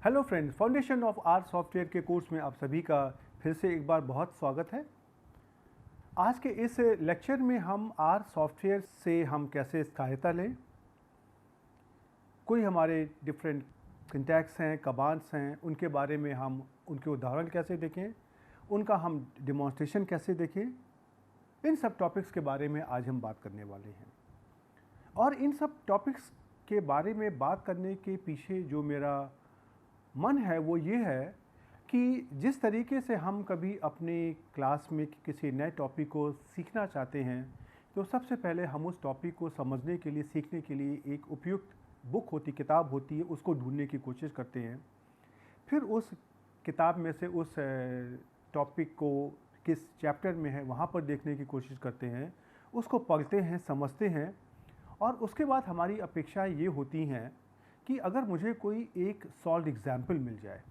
Hello friends, foundation of R software के course में आप सभी का फिर से एक बार बहुत स्वागत है। आज के इस लेक्चर में हम आर सॉफ्टवेयर से हम कैसे सहायता लें, कोई हमारे डिफरेंट सिंटैक्स हैं, कमांड्स हैं, उनके बारे में हम उनके उदाहरण कैसे देखें, उनका हम डेमोन्स्ट्रेशन कैसे देखें, इन सब टॉपिक्स के बारे में आज हम बात करने वाले हैं। और इन सब टॉपिक्स के बारे में बात करने के पीछे जो मेरा मन है वो ये है कि जिस तरीके से हम कभी अपनी क्लास में किसी नए टॉपिक को सीखना चाहते हैं, तो सबसे पहले हम उस टॉपिक को समझने के लिए, सीखने के लिए एक उपयुक्त बुक होती, किताब होती है, उसको ढूंढने की कोशिश करते हैं। फिर उस किताब में से उस टॉपिक को किस चैप्टर में है वहाँ पर देखने की कोशिश करते हैं, उसको पढ़ते हैं, समझते हैं। और उसके बाद हमारी अपेक्षाएं ये होती हैं कि अगर मुझे कोई एक सॉल्व एग्जाम्पल मिल जाए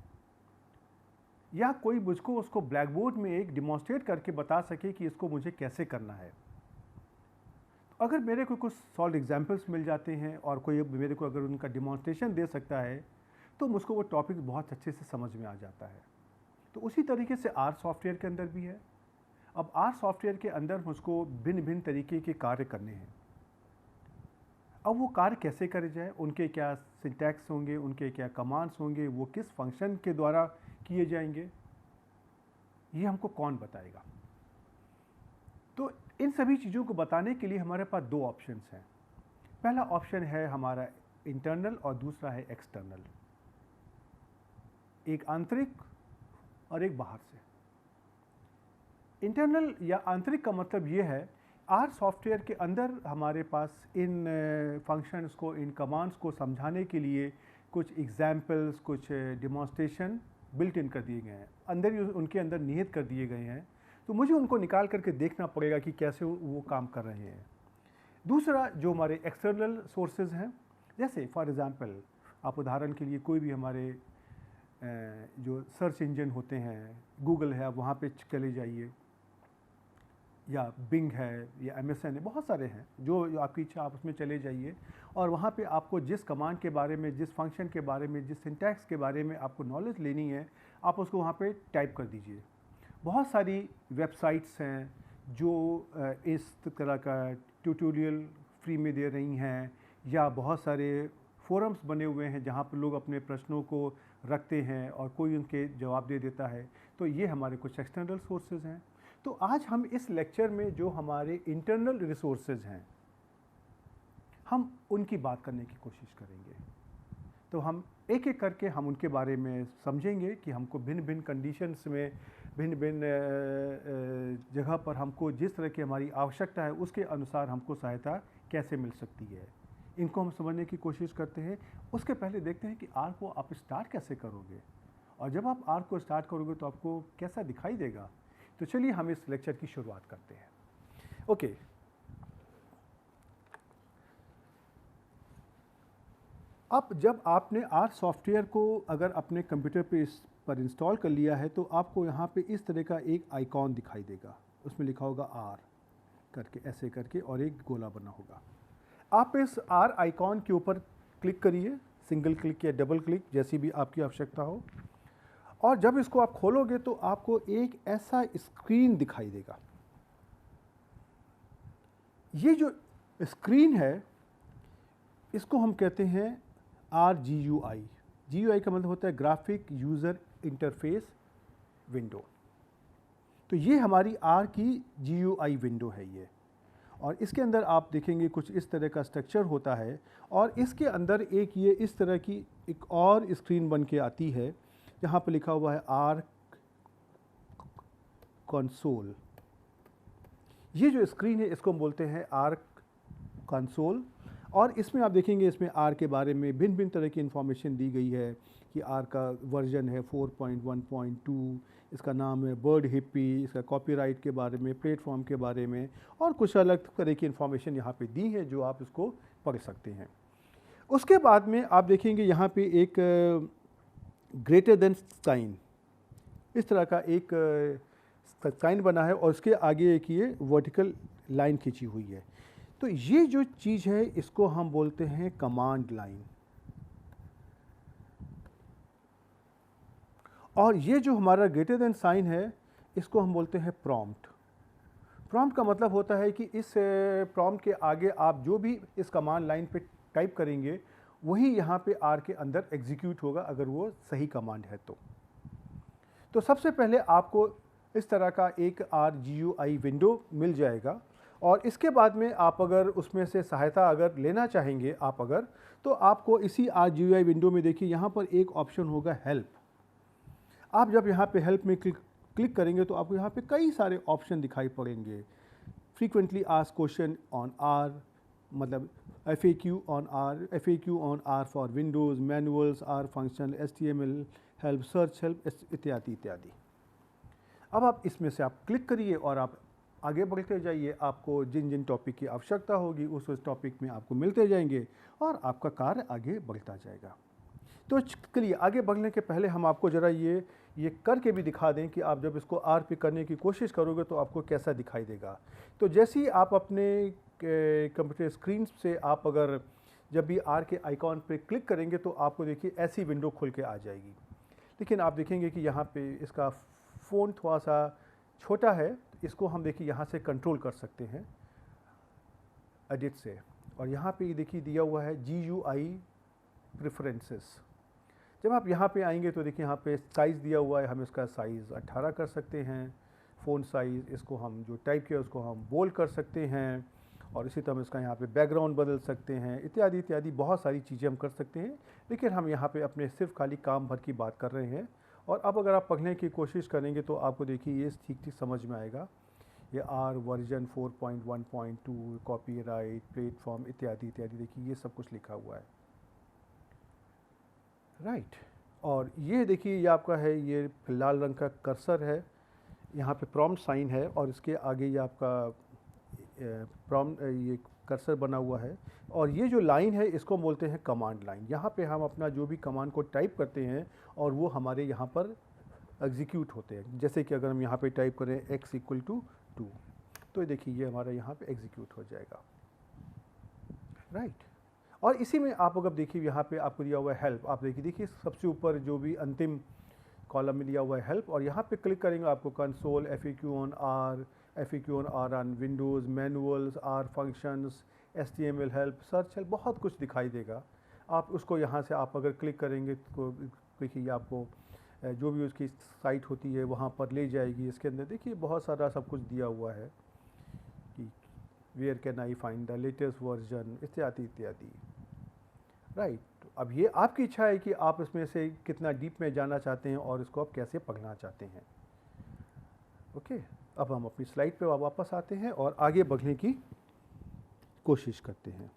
या कोई मुझको उसको ब्लैक बोर्ड में एक डिमॉन्स्ट्रेट करके बता सके कि इसको मुझे कैसे करना है। अगर मेरे को कुछ सॉल्व एग्जाम्पल्स मिल जाते हैं और कोई मेरे को अगर उनका डिमॉन्स्ट्रेशन दे सकता है तो मुझको वो टॉपिक बहुत अच्छे से समझ में आ जाता है। तो उसी तरीके से आर सॉफ्टवेयर के अंदर भी है। अब आर सॉफ्टवेयर के अंदर मुझको भिन्न भिन्न तरीके के कार्य करने हैं। अब वो कार्य कैसे करे जाए, उनके क्या सिंटैक्स होंगे, उनके क्या कमांड्स होंगे, वो किस फंक्शन के द्वारा किए जाएंगे, ये हमको कौन बताएगा। तो इन सभी चीज़ों को बताने के लिए हमारे पास दो ऑप्शंस हैं। पहला ऑप्शन है हमारा इंटरनल और दूसरा है एक्सटर्नल, एक आंतरिक और एक बाहर से। इंटरनल या आंतरिक का मतलब ये है, आर सॉफ्टवेयर के अंदर हमारे पास इन फंक्शंस को, इन कमांड्स को समझाने के लिए कुछ एग्जाम्पल्स, कुछ डिमॉन्स्ट्रेशन बिल्ट इन कर दिए गए हैं, अंदर ही उनके अंदर निहित कर दिए गए हैं। तो मुझे उनको निकाल करके देखना पड़ेगा कि कैसे वो काम कर रहे हैं। दूसरा जो हमारे एक्सटर्नल सोर्सेज हैं, जैसे फॉर एग्ज़ाम्पल आप उदाहरण के लिए कोई भी हमारे जो सर्च इंजन होते हैं, गूगल है, आप वहाँ पे चले जाइए, या बिंग है या एमएसएन है, बहुत सारे हैं, जो आपकी इच्छा आप उसमें चले जाइए और वहाँ पे आपको जिस कमांड के बारे में, जिस फंक्शन के बारे में, जिस सिंटैक्स के बारे में आपको नॉलेज लेनी है, आप उसको वहाँ पे टाइप कर दीजिए। बहुत सारी वेबसाइट्स हैं जो इस तरह का ट्यूटोरियल फ्री में दे रही हैं, या बहुत सारे फोरम्स बने हुए हैं जहाँ पर लोग अपने प्रश्नों को रखते हैं और कोई उनके जवाब दे देता है। तो ये हमारे कुछ एक्सटर्नल सोर्सेज हैं। तो आज हम इस लेक्चर में जो हमारे इंटरनल रिसोर्सेज हैं, हम उनकी बात करने की कोशिश करेंगे। तो हम एक एक करके हम उनके बारे में समझेंगे कि हमको भिन्न भिन्न कंडीशंस में, भिन्न भिन्न जगह पर हमको जिस तरह की हमारी आवश्यकता है उसके अनुसार हमको सहायता कैसे मिल सकती है, इनको हम समझने की कोशिश करते हैं। उसके पहले देखते हैं कि आर को आप स्टार्ट कैसे करोगे, और जब आप आर को स्टार्ट करोगे तो आपको कैसा दिखाई देगा। तो चलिए हम इस लेक्चर की शुरुआत करते हैं। ओके, अब जब आपने आर सॉफ्टवेयर को अगर अपने कंप्यूटर पर इंस्टॉल कर लिया है, तो आपको यहाँ पे इस तरह का एक आइकॉन दिखाई देगा, उसमें लिखा होगा आर करके, ऐसे करके, और एक गोला बना होगा। आप इस आर आइकॉन के ऊपर क्लिक करिए, सिंगल क्लिक या डबल क्लिक, जैसी भी आपकी आवश्यकता हो। और जब इसको आप खोलोगे तो आपको एक ऐसा स्क्रीन दिखाई देगा। ये जो स्क्रीन है इसको हम कहते हैं RGUI। GUI का मतलब होता है ग्राफिक यूज़र इंटरफेस विंडो। तो ये हमारी आर की GUI विंडो है ये, और इसके अंदर आप देखेंगे कुछ इस तरह का स्ट्रक्चर होता है, और इसके अंदर एक ये इस तरह की एक और स्क्रीन बन के आती है जहाँ पर लिखा हुआ है आर कंसोल। ये जो स्क्रीन है इसको हम बोलते हैं आर कंसोल, और इसमें आप देखेंगे इसमें आर के बारे में भिन्न भिन्न तरह की इन्फॉर्मेशन दी गई है कि आर का वर्जन है 4.1.2, इसका नाम है बर्ड हिप्पी, इसका कॉपीराइट के बारे में, प्लेटफॉर्म के बारे में, और कुछ अलग तरह की इन्फॉर्मेशन यहाँ पे दी है जो आप इसको पढ़ सकते हैं। उसके बाद में आप देखेंगे यहाँ पे एक ग्रेटर देन साइन, इस तरह का एक साइन बना है और उसके आगे एक ये वर्टिकल लाइन खींची हुई है। तो ये जो चीज़ है इसको हम बोलते हैं कमांड लाइन। और ये जो हमारा ग्रेटर देन साइन है इसको हम बोलते हैं प्रॉम्प्ट। प्रॉम्प्ट का मतलब होता है कि इस प्रॉम्प्ट के आगे आप जो भी इस कमांड लाइन पे टाइप करेंगे वही यहाँ पे आर के अंदर एग्जीक्यूट होगा, अगर वो सही कमांड है तो सबसे पहले आपको इस तरह का एक RGUI विंडो मिल जाएगा और इसके बाद में आप अगर उसमें से सहायता अगर लेना चाहेंगे तो आपको इसी RGUI विंडो में देखिए यहाँ पर एक ऑप्शन होगा हेल्प। आप जब यहाँ पे हेल्प में क्लिक करेंगे तो आपको यहाँ पे कई सारे ऑप्शन दिखाई पड़ेंगे। Frequently asked question on R, मतलब FAQ on R for Windows, manuals, R function, HTML help, search help इत्यादि इत्यादि। अब आप इसमें से आप क्लिक करिए और आप आगे बढ़ते जाइए। आपको जिन जिन टॉपिक की आवश्यकता होगी उस टॉपिक में आपको मिलते जाएंगे और आपका कार्य आगे बढ़ता जाएगा। तो चलिए आगे बढ़ने के पहले हम आपको ज़रा ये करके भी दिखा दें कि आप जब इसको आर पे करने की कोशिश करोगे तो आपको कैसा दिखाई देगा। तो जैसे ही आप अपने कंप्यूटर स्क्रीन से आप अगर जब भी आर के आइकॉन पे क्लिक करेंगे तो आपको देखिए ऐसी विंडो खुल के आ जाएगी। लेकिन आप देखेंगे कि यहाँ पे इसका फ़ॉन्ट थोड़ा सा छोटा है, इसको हम देखिए यहाँ से कंट्रोल कर सकते हैं एडिट से। और यहाँ पे ये देखिए दिया हुआ है GUI प्रेफरेंसेस। जब आप यहाँ पे आएंगे तो देखिए यहाँ पे साइज़ दिया हुआ है, हम इसका साइज़ 18 कर सकते हैं। फ़ॉन्ट साइज़, इसको हम जो टाइप किया उसको हम बोल्ड कर सकते हैं और इसी तरह इसका यहाँ पे बैकग्राउंड बदल सकते हैं, इत्यादि इत्यादि बहुत सारी चीज़ें हम कर सकते हैं। लेकिन हम यहाँ पे अपने सिर्फ खाली काम भर की बात कर रहे हैं। और अब अगर आप पढ़ने की कोशिश करेंगे तो आपको देखिए ये ठीक ठीक समझ में आएगा। ये आर वर्जन 4.1.2 कॉपीराइट प्लेटफॉर्म इत्यादि इत्यादि, देखिए ये सब कुछ लिखा हुआ है, राइट। और ये देखिए ये आपका है, ये लाल रंग का कर्सर है, यहाँ पे प्रॉम्प्ट साइन है और इसके आगे ये आपका प्रॉम्प्ट ये कर्सर बना हुआ है। और ये जो लाइन है इसको बोलते हैं कमांड लाइन। यहाँ पे हम अपना जो भी कमांड को टाइप करते हैं और वो हमारे यहाँ पर एग्जीक्यूट होते हैं। जैसे कि अगर हम यहाँ पे टाइप करें x = 2 तो ये देखिए ये हमारा यहाँ पे एग्जीक्यूट हो जाएगा, राइट। और इसी में आप अगर देखिए यहाँ पे आपको दिया हुआ है हेल्प। आप देखिए सबसे ऊपर जो भी अंतिम कॉलम में दिया हुआ है हेल्प, और यहाँ पे क्लिक करेंगे आपको console, FAQ on R on Windows, manuals, R functions, HTML help, search help, बहुत कुछ दिखाई देगा। आप उसको यहाँ से आप अगर क्लिक करेंगे तो देखिए आपको जो भी उसकी साइट होती है वहाँ पर ले जाएगी। इसके अंदर देखिए बहुत सारा सब कुछ दिया हुआ है कि where can I find the latest version इत्यादि इत्यादि, राइट। अब ये आपकी इच्छा है कि आप इसमें से कितना डीप में जाना चाहते हैं और इसको आप कैसे पढ़ना चाहते हैं। ओके, अब हम अपनी स्लाइड पे वापस आते हैं और आगे बढ़ने की कोशिश करते हैं।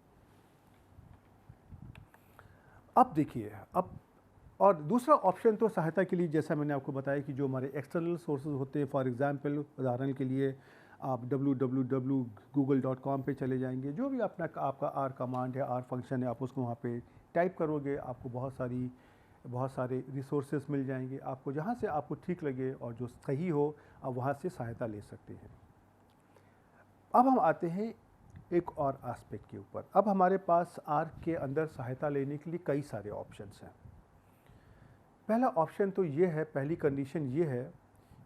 अब देखिए, अब और दूसरा ऑप्शन तो सहायता के लिए, जैसा मैंने आपको बताया कि जो हमारे एक्सटर्नल सोर्सेज होते हैं, फॉर एग्जांपल उदाहरण के लिए आप www.google.com पे चले जाएंगे। जो भी आपका आर कमांड है, आर फंक्शन है, आप उसको वहाँ पे टाइप करोगे, आपको बहुत सारे रिसोर्सेज मिल जाएंगे। आपको जहाँ से आपको ठीक लगे और जो सही हो आप वहाँ से सहायता ले सकते हैं। अब हम आते हैं एक और एस्पेक्ट के ऊपर। अब हमारे पास आर के अंदर सहायता लेने के लिए कई सारे ऑप्शंस हैं। पहला ऑप्शन तो ये है, पहली कंडीशन ये है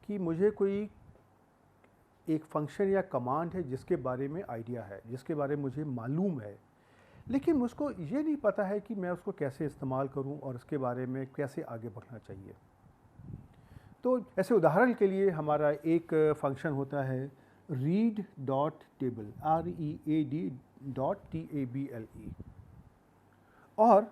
कि मुझे कोई एक फंक्शन या कमांड है जिसके बारे में आइडिया है, जिसके बारे में मुझे मालूम है, लेकिन मुझको ये नहीं पता है कि मैं उसको कैसे इस्तेमाल करूं और उसके बारे में कैसे आगे बढ़ना चाहिए। तो ऐसे उदाहरण के लिए हमारा एक फंक्शन होता है read.table, READ.TABLE। और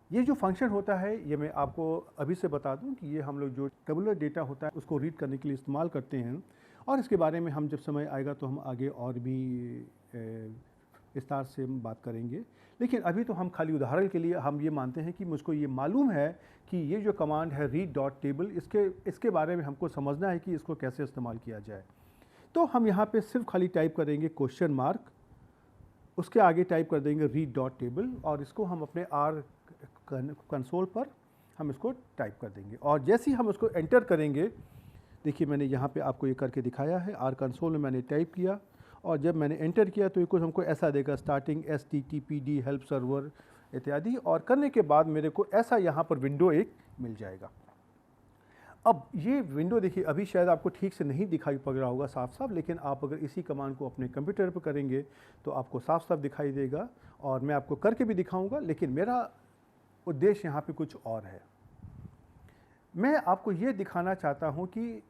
ये जो फंक्शन होता है ये मैं आपको अभी से बता दूं कि ये हम लोग जो टेबुलर डेटा होता है उसको रीड करने के लिए इस्तेमाल करते हैं। और इसके बारे में हम जब समय आएगा तो हम आगे और भी विस्तार से हम बात करेंगे। लेकिन अभी तो हम खाली उदाहरण के लिए हम ये मानते हैं कि मुझको ये मालूम है कि ये जो कमांड है read.table, इसके बारे में हमको समझना है कि इसको कैसे इस्तेमाल किया जाए। तो हम यहाँ पे सिर्फ खाली टाइप करेंगे क्वेश्चन मार्क उसके आगे टाइप कर देंगे रीड डॉट टेबल और इसको हम अपने आर कंसोल पर हम इसको टाइप कर देंगे। और जैसे ही हम उसको एंटर करेंगे, देखिए मैंने यहाँ पे आपको ये करके दिखाया है, आर कंसोल में मैंने टाइप किया और जब मैंने एंटर किया तो ये कुछ हमको ऐसा देगा, स्टार्टिंग HTTPD हेल्प सर्वर इत्यादि, और करने के बाद मेरे को ऐसा यहाँ पर विंडो एक मिल जाएगा। अब ये विंडो देखिए अभी शायद आपको ठीक से नहीं दिखाई पड़ रहा होगा साफ साफ, लेकिन आप अगर इसी कमांड को अपने कंप्यूटर पर करेंगे तो आपको साफ साफ दिखाई देगा और मैं आपको करके भी दिखाऊंगा, लेकिन मेरा उद्देश्य यहाँ पे कुछ और है। मैं आपको ये दिखाना चाहता हूँ कि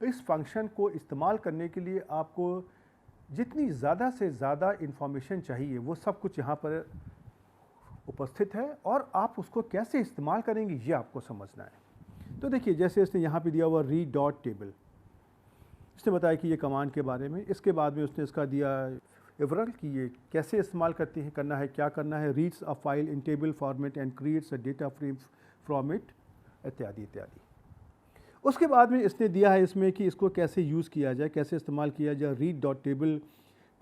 इस फंक्शन को इस्तेमाल करने के लिए आपको जितनी ज़्यादा से ज़्यादा इन्फॉर्मेशन चाहिए वो सब कुछ यहाँ पर उपस्थित है और आप उसको कैसे इस्तेमाल करेंगे ये आपको समझना है। तो देखिए जैसे इसने यहाँ पे दिया हुआ रीड डॉट टेबल, इसने बताया कि ये कमांड के बारे में, इसके बाद में उसने इसका दिया विवरण कि ये कैसे इस्तेमाल करना है, क्या करना है, reads a file in table format and creates a data frame from it इत्यादि इत्यादि। उसके बाद में इसने दिया है इसमें कि इसको कैसे यूज़ किया जाए, कैसे इस्तेमाल किया जाए। रीड डॉट टेबल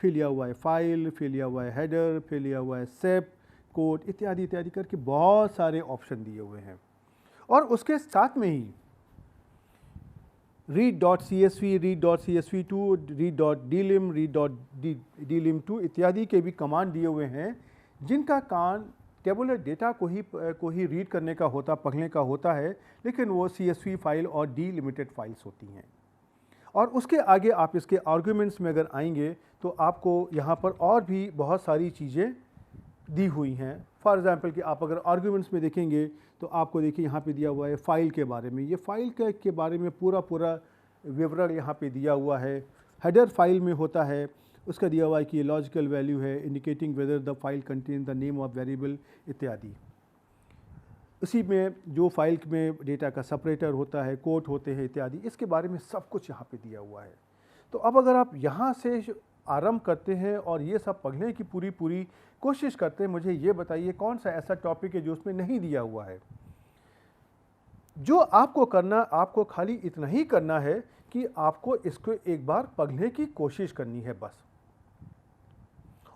फिर लिया हुआ है फाइल, फिर लिया हुआ है हेडर, फिर लिया हुआ है सेप कोड इत्यादि इत्यादि करके बहुत सारे ऑप्शन दिए हुए हैं। और उसके साथ में ही read.csv, read.csv2, read.dlim, read.dlim2 इत्यादि के भी कमांड दिए हुए हैं, जिनका काम टेबुलर डेटा को ही रीड करने का होता, पढ़ने का होता है, लेकिन वो CSV फाइल और डिलिमिटेड फाइल्स होती हैं। और उसके आगे आप इसके आर्ग्यूमेंट्स में अगर आएंगे तो आपको यहाँ पर और भी बहुत सारी चीज़ें दी हुई हैं। फॉर एग्ज़ाम्पल कि आप अगर आर्ग्यूमेंट्स में देखेंगे तो आपको देखिए यहाँ पे दिया हुआ है फ़ाइल के बारे में, ये फ़ाइल के बारे में पूरा विवरण यहाँ पे दिया हुआ है। हेडर फाइल में होता है, उसका दिया हुआ है कि ये लॉजिकल वैल्यू है, indicating whether the file contain the name of variable इत्यादि। उसी में जो फाइल में डेटा का सेपरेटर होता है, कोट होते हैं इत्यादि, इसके बारे में सब कुछ यहाँ पे दिया हुआ है। तो अब अगर आप यहाँ से आरंभ करते हैं और ये सब पढ़ने की पूरी कोशिश करते हैं, मुझे ये बताइए कौन सा ऐसा टॉपिक है जो उसमें नहीं दिया हुआ है। जो आपको करना, आपको खाली इतना ही करना है कि आपको इसको एक बार पढ़ने की कोशिश करनी है बस।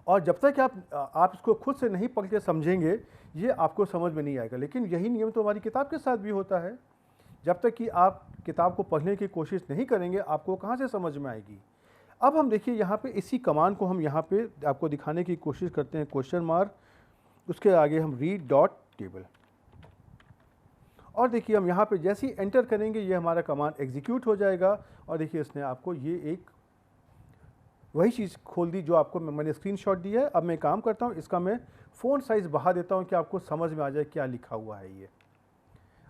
और जब तक आप इसको खुद से नहीं पढ़ के समझेंगे ये आपको समझ में नहीं आएगा। लेकिन यही नियम तो हमारी किताब के साथ भी होता है। जब तक कि आप किताब को पढ़ने की कोशिश नहीं करेंगे आपको कहाँ से समझ में आएगी। अब हम देखिए यहाँ पे इसी कमांड को हम यहाँ पे आपको दिखाने की कोशिश करते हैं, क्वेश्चन मार्क, उसके आगे हम रीड डॉट टेबल, और देखिए हम यहाँ पे जैसे ही एंटर करेंगे ये हमारा कमांड एग्जीक्यूट हो जाएगा। और देखिए इसने आपको ये एक वही चीज़ खोल दी जो आपको मैंने स्क्रीनशॉट दिया है। अब मैं काम करता हूँ, इसका मैं फ़ॉन्ट साइज़ बढ़ा देता हूँ कि आपको समझ में आ जाए क्या लिखा हुआ है। ये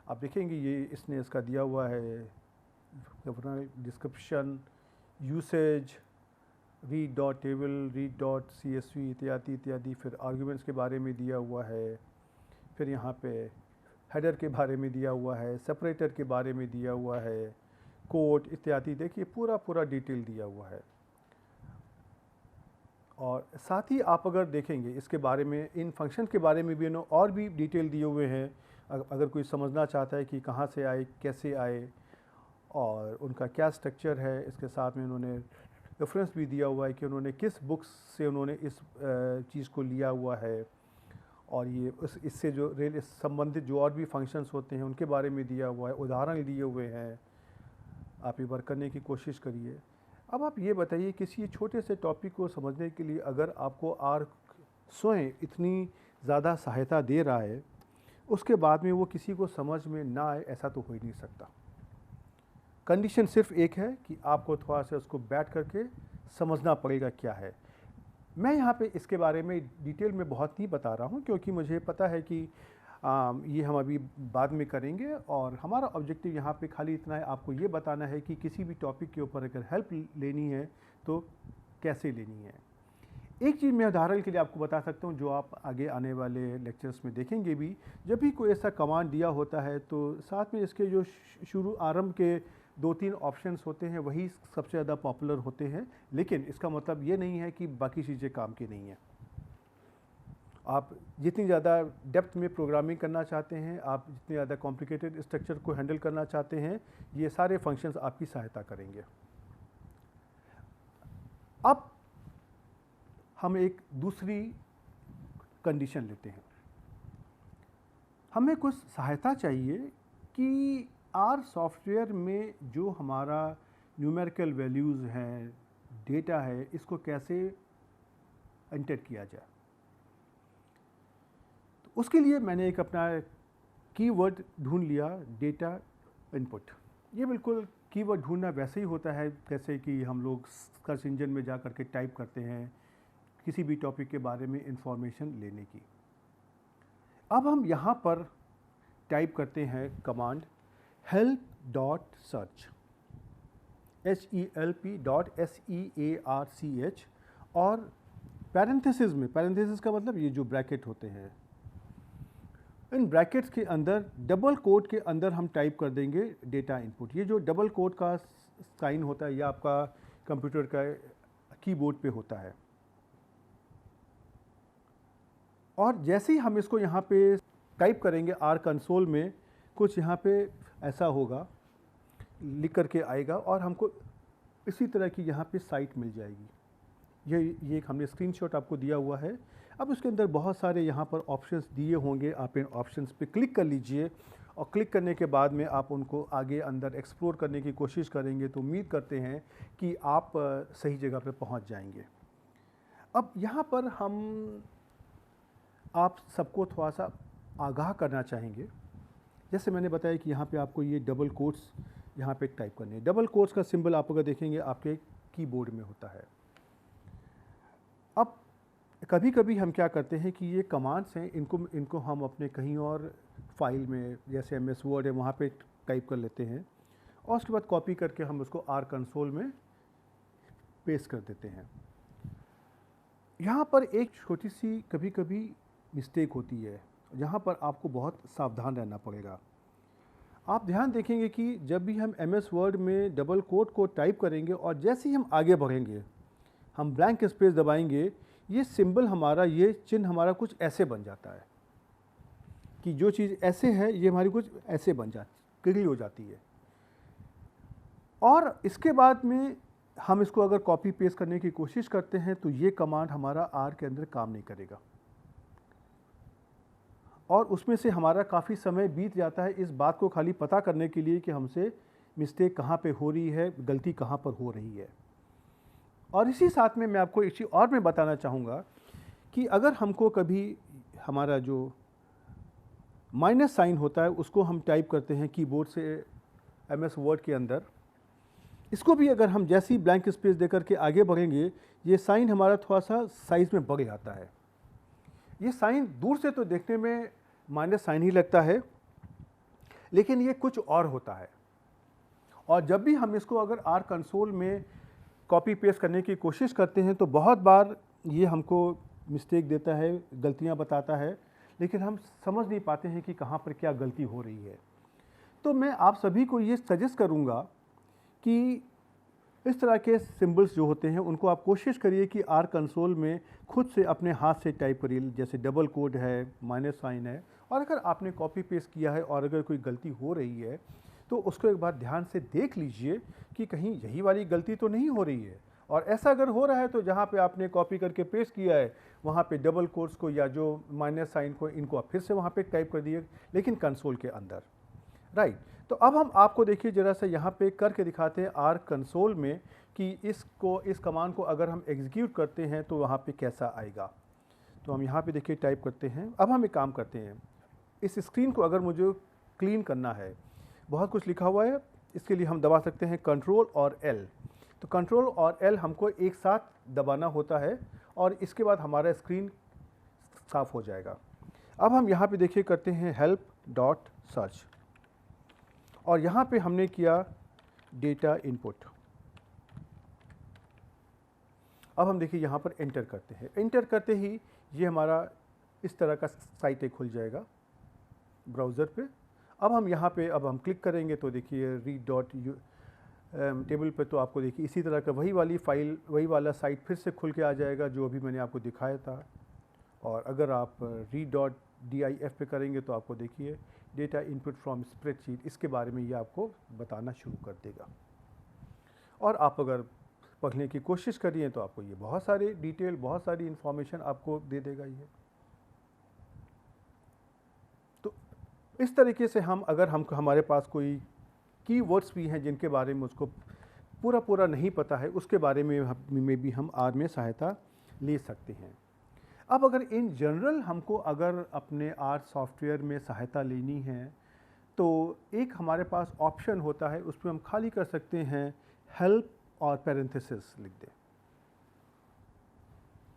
आप देखेंगे ये इसने इसका दिया हुआ है description, usage, read dot table, read dot CSV इत्यादि इत्यादि। फिर आर्ग्यूमेंट्स के बारे में दिया हुआ है, फिर यहाँ पे हेडर के बारे में दिया हुआ है, सेपरेटर के बारे में दिया हुआ है, कोड इत्यादि। देखिए पूरा डिटेल दिया हुआ है। और साथ ही आप अगर देखेंगे इसके बारे में, इन फंक्शन के बारे में भी उन्होंने और भी डिटेल दिए हुए हैं। अगर कोई समझना चाहता है कि कहाँ से आए, कैसे आए और उनका क्या स्ट्रक्चर है, इसके साथ में उन्होंने रेफरेंस भी दिया हुआ है कि उन्होंने किस बुक्स से उन्होंने इस चीज़ को लिया हुआ है। और ये इससे जो संबंधित जो और भी फंक्शंस होते हैं उनके बारे में दिया हुआ है, उदाहरण दिए हुए हैं। आप एक बार करने की कोशिश करिए। अब आप ये बताइए किसी छोटे से टॉपिक को समझने के लिए अगर आपको आर स्वयं इतनी ज़्यादा सहायता दे रहा है, उसके बाद में वो किसी को समझ में ना आए, ऐसा तो हो ही नहीं सकता। कंडीशन सिर्फ एक है कि आपको थोड़ा सा उसको बैठ करके समझना पड़ेगा क्या है। मैं यहाँ पे इसके बारे में डिटेल में बहुत नहीं बता रहा हूँ क्योंकि मुझे पता है कि ये हम अभी बाद में करेंगे। और हमारा ऑब्जेक्टिव यहाँ पे खाली इतना है, आपको ये बताना है कि किसी भी टॉपिक के ऊपर अगर हेल्प लेनी है तो कैसे लेनी है। एक चीज़ मैं उदाहरण के लिए आपको बता सकता हूँ जो आप आगे आने वाले लेक्चर्स में देखेंगे भी। जब भी कोई ऐसा कमांड दिया होता है तो साथ में इसके जो शुरू आरंभ के 2-3 ऑप्शंस होते हैं वही सबसे ज़्यादा पॉपुलर होते हैं। लेकिन इसका मतलब ये नहीं है कि बाकी चीज़ें काम की नहीं हैं। आप जितनी ज़्यादा डेप्थ में प्रोग्रामिंग करना चाहते हैं, आप जितनी ज़्यादा कॉम्प्लिकेटेड स्ट्रक्चर को हैंडल करना चाहते हैं, ये सारे फंक्शंस आपकी सहायता करेंगे। अब हम एक दूसरी कंडीशन लेते हैं। हमें कुछ सहायता चाहिए कि आर सॉफ्टवेयर में जो हमारा न्यूमेरिकल वैल्यूज़ हैं, डेटा है, इसको कैसे एंटर किया जाए। तो उसके लिए मैंने एक अपना कीवर्ड ढूंढ लिया, डेटा इनपुट। ये बिल्कुल कीवर्ड ढूंढना वैसे ही होता है जैसे कि हम लोग सर्च इंजन में जा कर के टाइप करते हैं किसी भी टॉपिक के बारे में इंफॉर्मेशन लेने की। अब हम यहाँ पर टाइप करते हैं कमांड help.search help.search और पैरेंथेसिस में, पैरेंथेसिस का मतलब ये जो ब्रैकेट होते हैं, इन ब्रैकेट्स के अंदर डबल कोट के अंदर हम टाइप कर देंगे डेटा इनपुट। ये जो डबल कोट का साइन होता है, यह आपका कंप्यूटर का कीबोर्ड पे होता है। और जैसे ही हम इसको यहाँ पे टाइप करेंगे आर कंसोल में, कुछ यहाँ पे ऐसा होगा, लिख करके आएगा और हमको इसी तरह की यहाँ पे साइट मिल जाएगी। ये एक हमने स्क्रीनशॉट आपको दिया हुआ है। अब उसके अंदर बहुत सारे यहाँ पर ऑप्शंस दिए होंगे, आप इन ऑप्शंस पे क्लिक कर लीजिए और क्लिक करने के बाद में आप उनको आगे अंदर एक्सप्लोर करने की कोशिश करेंगे तो उम्मीद करते हैं कि आप सही जगह पे पहुँच जाएंगे। अब यहाँ पर हम आप सबको थोड़ा सा आगाह करना चाहेंगे। जैसे मैंने बताया कि यहाँ पे आपको ये डबल कोट्स यहाँ पे टाइप करने हैं। डबल कोट्स का सिंबल आप अगर देखेंगे आपके कीबोर्ड में होता है। अब कभी कभी हम क्या करते हैं कि ये कमांड्स हैं, इनको हम अपने कहीं और फाइल में, जैसे MS वर्ड है, वहाँ पे टाइप कर लेते हैं और उसके बाद कॉपी करके हम उसको आर कंसोल में पेस्ट कर देते हैं। यहाँ पर एक छोटी सी कभी कभी मिस्टेक होती है, जहाँ पर आपको बहुत सावधान रहना पड़ेगा। आप ध्यान देखेंगे कि जब भी हम MS वर्ड में डबल कोट को टाइप करेंगे और जैसे ही हम आगे बढ़ेंगे, हम ब्लैंक स्पेस दबाएंगे, ये सिंबल हमारा, ये चिन्ह हमारा कुछ ऐसे बन जाता है कि जो चीज़ ऐसे है ये हमारी कुछ ऐसे बन जाती, क्लियर हो जाती है। और इसके बाद में हम इसको अगर कॉपी पेस्ट करने की कोशिश करते हैं तो ये कमांड हमारा आर के अंदर काम नहीं करेगा और उसमें से हमारा काफ़ी समय बीत जाता है इस बात को खाली पता करने के लिए कि हमसे मिस्टेक कहाँ पे हो रही है, गलती कहाँ पर हो रही है। और इसी साथ में मैं आपको एक चीज़ और मैं बताना चाहूँगा कि अगर हमको कभी हमारा जो माइनस साइन होता है उसको हम टाइप करते हैं कीबोर्ड से MS वर्ड के अंदर, इसको भी अगर हम जैसे ही ब्लैंक स्पेस देकर के आगे बढ़ेंगे, ये साइन हमारा थोड़ा सा साइज़ में बढ़ जाता है। ये साइन दूर से तो देखने में माइनस साइन ही लगता है, लेकिन ये कुछ और होता है। और जब भी हम इसको अगर आर कंसोल में कॉपी पेस्ट करने की कोशिश करते हैं तो बहुत बार ये हमको मिस्टेक देता है, गलतियां बताता है, लेकिन हम समझ नहीं पाते हैं कि कहाँ पर क्या गलती हो रही है। तो मैं आप सभी को ये सजेस्ट करूँगा कि इस तरह के सिंबल्स जो होते हैं उनको आप कोशिश करिए कि आर कंसोल में खुद से अपने हाथ से टाइप करिए, जैसे डबल कोड है, माइनस साइन है। और अगर आपने कॉपी पेस्ट किया है और अगर कोई गलती हो रही है तो उसको एक बार ध्यान से देख लीजिए कि कहीं यही वाली गलती तो नहीं हो रही है। और ऐसा अगर हो रहा है तो जहाँ पे आपने कॉपी करके पेस्ट किया है वहाँ पे डबल कोट्स को या जो माइनस साइन को, इनको आप फिर से वहाँ पे टाइप कर दिए, लेकिन कंसोल के अंदर, राइट। तो अब हम आपको देखिए ज़रा सा यहाँ पे करके दिखाते हैं आर कंसोल में कि इस कमांड को अगर हम एग्जीक्यूट करते हैं तो वहाँ पे कैसा आएगा। तो हम यहाँ पे देखिए टाइप करते हैं। अब हम एक काम करते हैं, इस स्क्रीन को अगर मुझे क्लीन करना है, बहुत कुछ लिखा हुआ है, इसके लिए हम दबा सकते हैं कंट्रोल और L। तो कंट्रोल और L हमको एक साथ दबाना होता है और इसके बाद हमारा स्क्रीन साफ हो जाएगा। अब हम यहाँ पे देखिए करते हैं help.search और यहाँ पे हमने किया डेटा इनपुट। अब हम देखिए यहाँ पर एंटर करते हैं। एंटर करते ही ये हमारा इस तरह का साइट खुल जाएगा ब्राउज़र पे। अब हम यहाँ पे अब हम क्लिक करेंगे तो देखिए रीड डॉट टेबल पे, तो आपको देखिए इसी तरह का वही वाली फाइल, वही वाला साइट फिर से खुल के आ जाएगा जो अभी मैंने आपको दिखाया था। और अगर आप read.dif पे करेंगे तो आपको देखिए डेटा इनपुट फ्रॉम स्प्रेडशीट, इसके बारे में ये आपको बताना शुरू कर देगा। और आप अगर पढ़ने की कोशिश करिए तो आपको ये बहुत सारे डिटेल, बहुत सारी इन्फॉर्मेशन आपको दे देगा ये। तो इस तरीके से हम अगर हमारे पास कोई कीवर्ड्स भी हैं जिनके बारे में उसको पूरा नहीं पता है, उसके बारे में भी हम आर में सहायता ले सकते हैं। अब अगर इन जनरल हमको अगर अपने आर सॉफ्टवेयर में सहायता लेनी है तो एक हमारे पास ऑप्शन होता है, उसमें हम खाली कर सकते हैं हेल्प और पैरेंथेसिस लिख दें,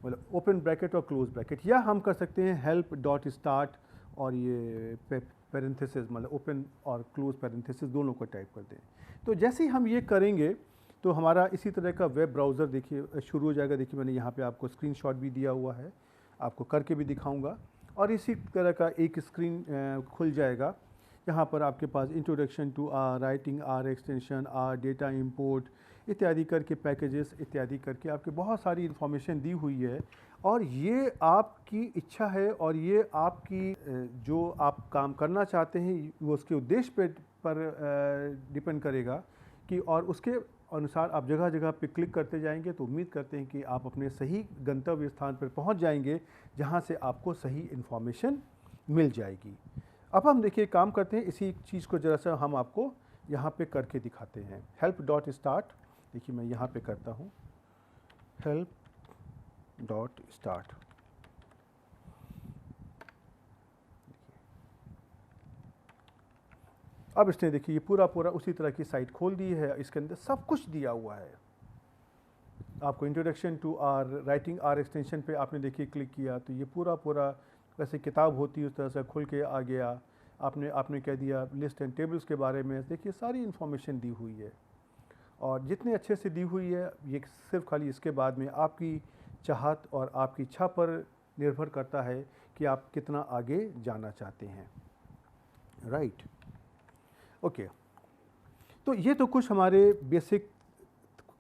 मतलब ओपन ब्रैकेट और क्लोज ब्रैकेट, या हम कर सकते हैं हेल्प डॉट स्टार्ट और ये पैरेंथेसिस मतलब ओपन और क्लोज पैरेंथेसिस दोनों को टाइप कर दें। तो जैसे ही हम ये करेंगे तो हमारा इसी तरह का वेब ब्राउज़र देखिए शुरू हो जाएगा। देखिए मैंने यहाँ पे आपको स्क्रीनशॉट भी दिया हुआ है, आपको करके भी दिखाऊंगा, और इसी तरह का एक स्क्रीन खुल जाएगा। यहाँ पर आपके पास introduction to R, writing R extension, R data import इत्यादि करके, पैकेजेस इत्यादि करके आपके बहुत सारी इन्फॉर्मेशन दी हुई है। और ये आपकी इच्छा है और ये आपकी जो आप काम करना चाहते हैं वो उसके उद्देश्य पर डिपेंड करेगा कि, और उसके अनुसार आप जगह जगह पे क्लिक करते जाएंगे तो उम्मीद करते हैं कि आप अपने सही गंतव्य स्थान पर पहुंच जाएंगे जहां से आपको सही इन्फॉर्मेशन मिल जाएगी। अब हम देखिए काम करते हैं, इसी चीज़ को जरा सा हम आपको यहाँ पे करके दिखाते हैं। हेल्प डॉट स्टार्ट, देखिए मैं यहाँ पे करता हूँ हेल्प डॉट स्टार्ट। अब इसने देखिए ये पूरा उसी तरह की साइट खोल दी है, इसके अंदर सब कुछ दिया हुआ है। आपको introduction to R, writing R extension पे आपने देखिए क्लिक किया तो ये पूरा वैसे किताब होती है उस तरह से खुल के आ गया। आपने कह दिया लिस्ट एंड टेबल्स के बारे में, देखिए सारी इन्फॉर्मेशन दी हुई है और जितने अच्छे से दी हुई है ये सिर्फ खाली इसके बाद में आपकी चाहत और आपकी इच्छा पर निर्भर करता है कि आप कितना आगे जाना चाहते हैं। Right, okay. तो ये तो कुछ हमारे बेसिक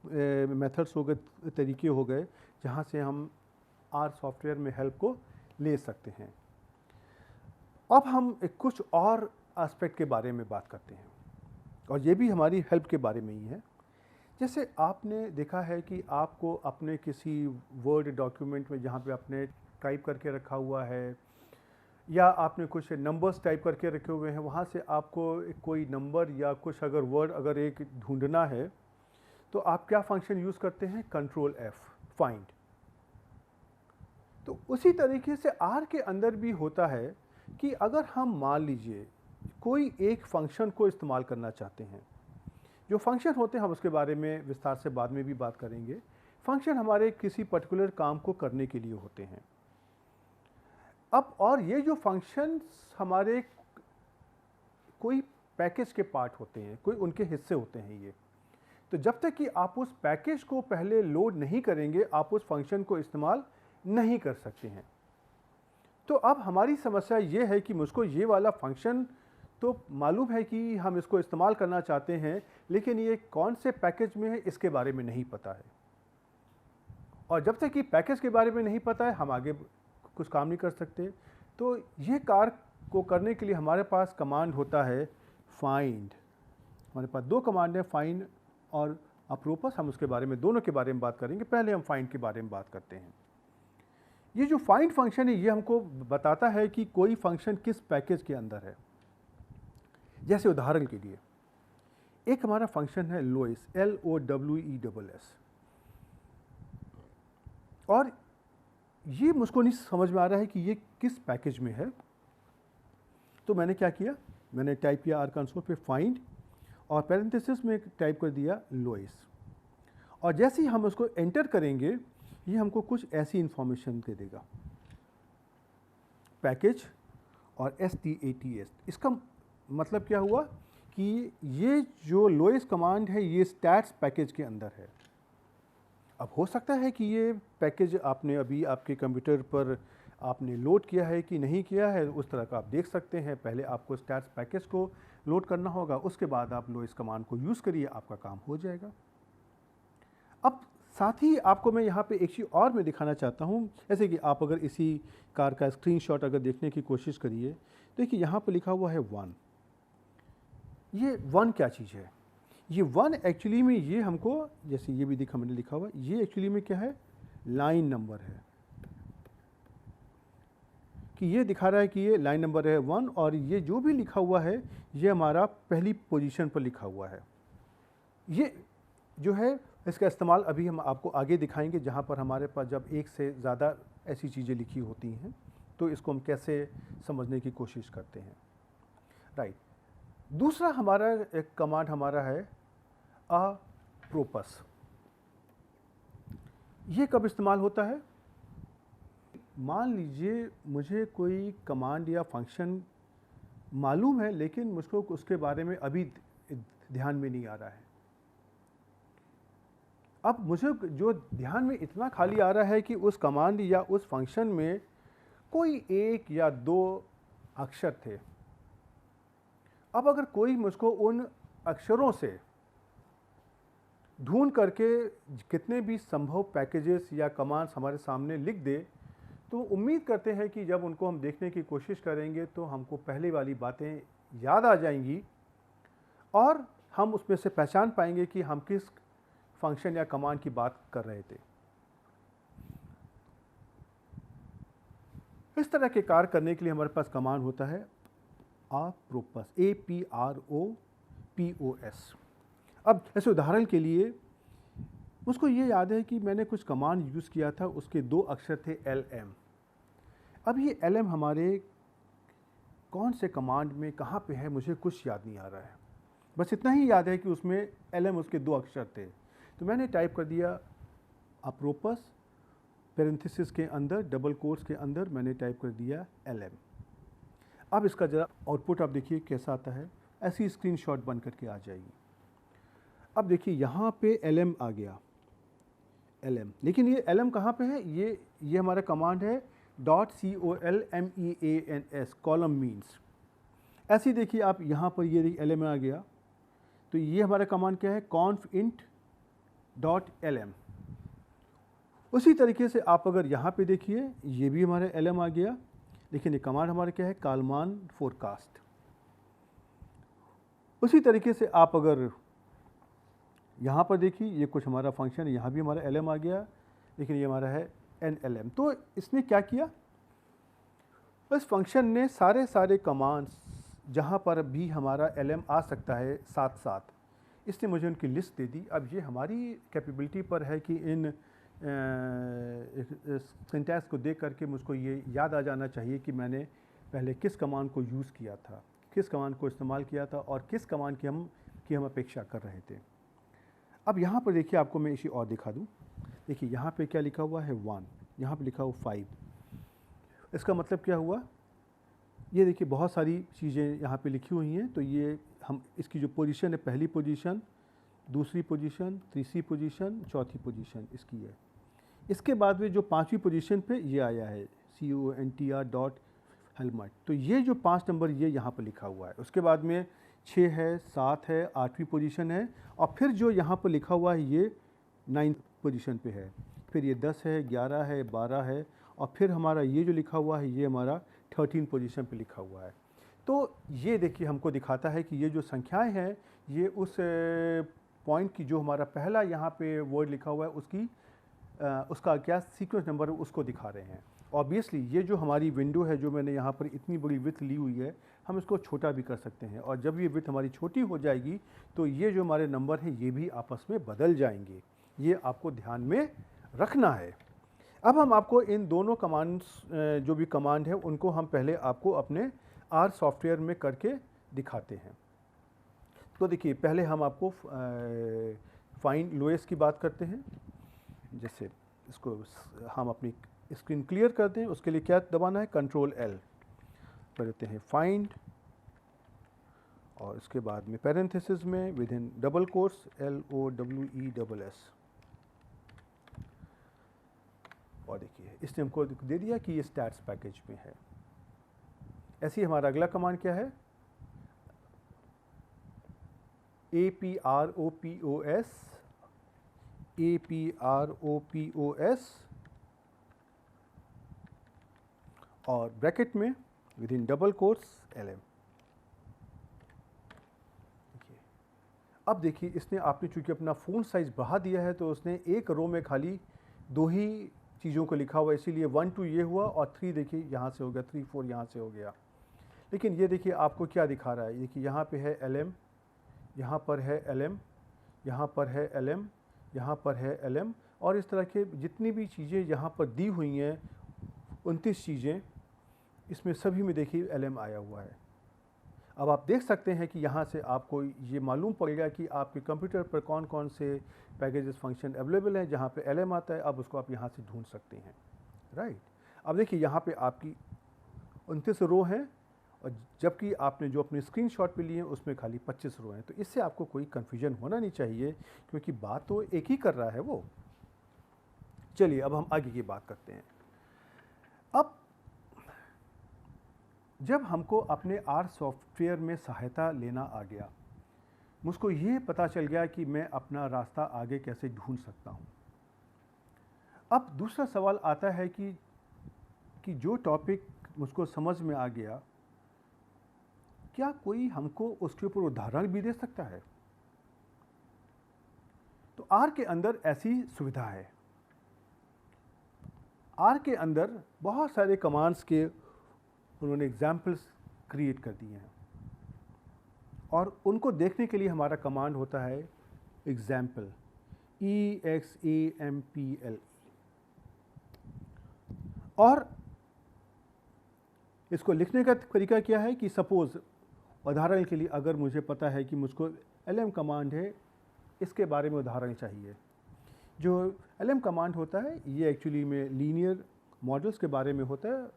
मेथड्स हो गए, तरीके हो गए जहाँ से हम आर सॉफ्टवेयर में हेल्प को ले सकते हैं। अब हम कुछ और एस्पेक्ट के बारे में बात करते हैं और ये भी हमारी हेल्प के बारे में ही है। जैसे आपने देखा है कि आपको अपने किसी वर्ड डॉक्यूमेंट में जहाँ पे आपने टाइप करके रखा हुआ है या आपने कुछ नंबर्स टाइप करके रखे हुए हैं, वहाँ से आपको कोई नंबर या कुछ अगर वर्ड अगर एक ढूंढना है तो आप क्या फंक्शन यूज़ करते हैं, कंट्रोल F, फाइंड। तो उसी तरीके से आर के अंदर भी होता है कि अगर हम मान लीजिए कोई एक फंक्शन को इस्तेमाल करना चाहते हैं, जो फंक्शन होते हैं हम उसके बारे में विस्तार से बाद में भी बात करेंगे। फंक्शन हमारे किसी पर्टिकुलर काम को करने के लिए होते हैं। अब और ये जो फंक्शंस हमारे कोई पैकेज के पार्ट होते हैं, कोई उनके हिस्से होते हैं ये। तो जब तक कि आप उस पैकेज को पहले लोड नहीं करेंगे आप उस फंक्शन को इस्तेमाल नहीं कर सकते हैं। तो अब हमारी समस्या ये है कि मुझको ये वाला फंक्शन तो मालूम है कि हम इसको इस्तेमाल करना चाहते हैं, लेकिन ये कौन से पैकेज में है इसके बारे में नहीं पता है। और जब तक कि पैकेज के बारे में नहीं पता है हम आगे कुछ काम नहीं कर सकते। तो ये कार्य को करने के लिए हमारे पास कमांड होता है फाइंड। हमारे पास दो कमांड है, फाइंड और अप्रोपस। हम उसके बारे में दोनों के बारे में बात करेंगे, पहले हम फाइंड के बारे में बात करते हैं। ये जो फाइंड फंक्शन है ये हमको बताता है कि कोई फंक्शन किस पैकेज के अंदर है। जैसे उदाहरण के लिए एक हमारा फंक्शन है लोएस, LOWESS, और ये मुझको नहीं समझ में आ रहा है कि ये किस पैकेज में है। तो मैंने क्या किया, मैंने टाइप किया आर कंसोल पे फाइंड और पैरेंथेसिस में टाइप कर दिया लोएस, और जैसे ही हम उसको एंटर करेंगे ये हमको कुछ ऐसी इंफॉर्मेशन दे देगा, पैकेज और STATS। इसका मतलब क्या हुआ कि ये जो लोएस कमांड है ये स्टैट्स पैकेज के अंदर है। अब हो सकता है कि ये पैकेज आपने अभी आपके कंप्यूटर पर आपने लोड किया है कि नहीं किया है, उस तरह का आप देख सकते हैं। पहले आपको स्टैट्स पैकेज को लोड करना होगा, उसके बाद आप लोएस कमांड को यूज़ करिए, आपका काम हो जाएगा। अब साथ ही आपको मैं यहाँ पे एक चीज़ और मैं दिखाना चाहता हूँ, जैसे कि आप अगर इसी कार का स्क्रीनशॉट अगर देखने की कोशिश करिए, देखिए यहाँ पर लिखा हुआ है 1। ये 1 क्या चीज़ है? ये 1 एक्चुअली में ये हमको, जैसे ये भी दिखा मैंने लिखा हुआ, ये एक्चुअली में क्या है, लाइन नंबर है, कि ये दिखा रहा है कि ये लाइन नंबर है 1, और ये जो भी लिखा हुआ है ये हमारा पहली पोजीशन पर लिखा हुआ है। ये जो है इसका इस्तेमाल अभी हम आपको आगे दिखाएंगे, जहाँ पर हमारे पास जब एक से ज़्यादा ऐसी चीज़ें लिखी होती हैं तो इसको हम कैसे समझने की कोशिश करते हैं। राइट। दूसरा हमारा एक कमांड हमारा है अप्रोपस। ये कब इस्तेमाल होता है, मान लीजिए मुझे कोई कमांड या फंक्शन मालूम है लेकिन मुझको उसके बारे में अभी ध्यान में नहीं आ रहा है। अब मुझे जो ध्यान में इतना खाली आ रहा है कि उस कमांड या उस फंक्शन में कोई 1 या 2 अक्षर थे। अब अगर कोई मुझको उन अक्षरों से ढूंढ करके कितने भी संभव पैकेजेस या कमांड्स हमारे सामने लिख दे, तो उम्मीद करते हैं कि जब उनको हम देखने की कोशिश करेंगे तो हमको पहले वाली बातें याद आ जाएंगी और हम उसमें से पहचान पाएंगे कि हम किस फंक्शन या कमांड की बात कर रहे थे। इस तरह के कार्य करने के लिए हमारे पास कमांड होता है अप्रोपस, APROPOS। अब ऐसे उदाहरण के लिए मुझको ये याद है कि मैंने कुछ कमांड यूज़ किया था, उसके 2 अक्षर थे LM। अब ये LM हमारे कौन से कमांड में कहाँ पे है मुझे कुछ याद नहीं आ रहा है, बस इतना ही याद है कि उसमें LM उसके 2 अक्षर थे। तो मैंने टाइप कर दिया अप्रोपस, पैरेंथेसिस के अंदर डबल कोट्स के अंदर मैंने टाइप कर दिया LM। अब इसका ज़रा आउटपुट आप देखिए कैसा आता है, ऐसी स्क्रीनशॉट बन करके आ जाएगी। अब देखिए यहाँ पे LM आ गया, LM, लेकिन ये LM कहाँ पे है, ये हमारा कमांड है .colmeans, कॉलम मीन्स। ऐसे ही देखिए आप यहाँ पर ये LM आ गया, तो ये हमारा कमांड क्या है, conf.int.lm। उसी तरीके से आप अगर यहाँ पे देखिए ये भी हमारा LM आ गया, लेकिन ये कमांड हमारा क्या है, कालमान फोरकास्ट। उसी तरीके से आप अगर यहाँ पर देखिए ये कुछ हमारा फंक्शन है, यहाँ भी हमारा LM आ गया, लेकिन ये हमारा है NLM। तो इसने क्या किया, इस फंक्शन ने सारे कमांड्स जहाँ पर भी हमारा LM आ सकता है साथ साथ, इसने मुझे उनकी लिस्ट दे दी। अब ये हमारी कैपेबिलिटी पर है कि इन सिंटैक्स को देख करके मुझको ये याद आ जाना चाहिए कि मैंने पहले किस कमांड को यूज़ किया था, किस कमांड को इस्तेमाल किया था और किस कमांड की हम अपेक्षा कर रहे थे। अब यहाँ पर देखिए आपको मैं इसे और दिखा दूँ। देखिए यहाँ पे क्या लिखा हुआ है 1, यहाँ पे लिखा हुआ 5। इसका मतलब क्या हुआ, ये देखिए बहुत सारी चीज़ें यहाँ पे लिखी हुई हैं। तो ये हम इसकी जो पोजीशन है, पहली पोजीशन, दूसरी पोजीशन, तीसरी पोजीशन, चौथी पोजीशन इसकी है। इसके बाद में जो 5वीं पोजीशन पे ये आया है CONTR.helmet। तो ये जो 5 नंबर ये यहाँ पर लिखा हुआ है। उसके बाद में 6 है, 7 है, 8वीं पोजीशन है, और फिर जो यहाँ पर लिखा हुआ है ये 9th पोजीशन पे है। फिर ये 10 है, 11 है, 12 है, और फिर हमारा ये जो लिखा हुआ है ये हमारा 13 पोजीशन पे लिखा हुआ है। तो ये देखिए हमको दिखाता है कि ये जो संख्याएं हैं ये उस पॉइंट की जो हमारा पहला यहाँ पे वर्ड लिखा हुआ है उसका क्या सीक्वेंस नंबर है उसको दिखा रहे हैं। ऑब्वियसली ये जो हमारी विंडो है, जो मैंने यहाँ पर इतनी बड़ी विड्थ ली हुई है, हम इसको छोटा भी कर सकते हैं, और जब ये विड्थ हमारी छोटी हो जाएगी तो ये जो हमारे नंबर हैं ये भी आपस में बदल जाएंगे। ये आपको ध्यान में रखना है। अब हम आपको इन दोनों कमांड्स, जो भी कमांड है उनको हम पहले आपको अपने R सॉफ्टवेयर में करके दिखाते हैं। तो देखिए पहले हम आपको फाइंड लोएस्ट की बात करते हैं। जैसे इसको हम अपनी स्क्रीन क्लियर करते हैं, उसके लिए क्या दबाना है, Ctrl+L कर देते हैं, फाइंड, और इसके बाद में पैरेंथेसिस में with in double quotes LOWESS, और देखिए इसने हमको दे दिया कि ये स्टैट्स पैकेज में है। ऐसे ही हमारा अगला कमांड क्या है, APROPOS, और ब्रैकेट में with in double quotes LM। देखिए अब देखिए इसने आपने चूँकि अपना फ़ॉन्ट साइज़ बढ़ा दिया है तो उसने एक रो में खाली 2 ही चीज़ों को लिखा हुआ है, इसीलिए 1 2 ये हुआ और 3 देखिए यहाँ से हो गया, 3 4 यहाँ से हो गया। लेकिन ये देखिए आपको क्या दिखा रहा है, देखिए यहाँ पे है LM, यहाँ पर है LM, यहाँ पर है LM, यहाँ पर है LM और इस तरह के जितनी भी चीज़ें यहाँ पर दी हुई हैं 29 चीज़ें, इसमें सभी में देखिए LM आया हुआ है। अब आप देख सकते हैं कि यहाँ से आपको ये मालूम पड़ेगा कि आपके कंप्यूटर पर कौन कौन से पैकेजेस फंक्शन अवेलेबल हैं जहाँ पे LM आता है। अब उसको आप यहाँ से ढूंढ सकते हैं, राइट। अब देखिए यहाँ पे आपकी 29 रो हैं और जबकि आपने जो अपने स्क्रीनशॉट पे लिए हैं उसमें खाली 25 रो हैं। तो इससे आपको कोई कन्फ्यूजन होना नहीं चाहिए क्योंकि बात तो एक ही कर रहा है वो। चलिए अब हम आगे की बात करते हैं। अब जब हमको अपने आर सॉफ्टवेयर में सहायता लेना आ गया, मुझको ये पता चल गया कि मैं अपना रास्ता आगे कैसे ढूंढ सकता हूँ। अब दूसरा सवाल आता है कि जो टॉपिक मुझको समझ में आ गया, क्या कोई हमको उसके ऊपर उदाहरण भी दे सकता है? तो आर के अंदर ऐसी सुविधा है। आर के अंदर बहुत सारे कमांड्स के उन्होंने एग्जाम्पल्स क्रिएट कर दिए हैं और उनको देखने के लिए हमारा कमांड होता है एग्जाम्पल, EXAMPLE। और इसको लिखने का तरीका क्या है कि सपोज़ उदाहरण के लिए अगर मुझे पता है कि मुझको LM कमांड है, इसके बारे में उदाहरण चाहिए। जो LM कमांड होता है ये एक्चुअली में लीनियर मॉडल्स के बारे में होता है।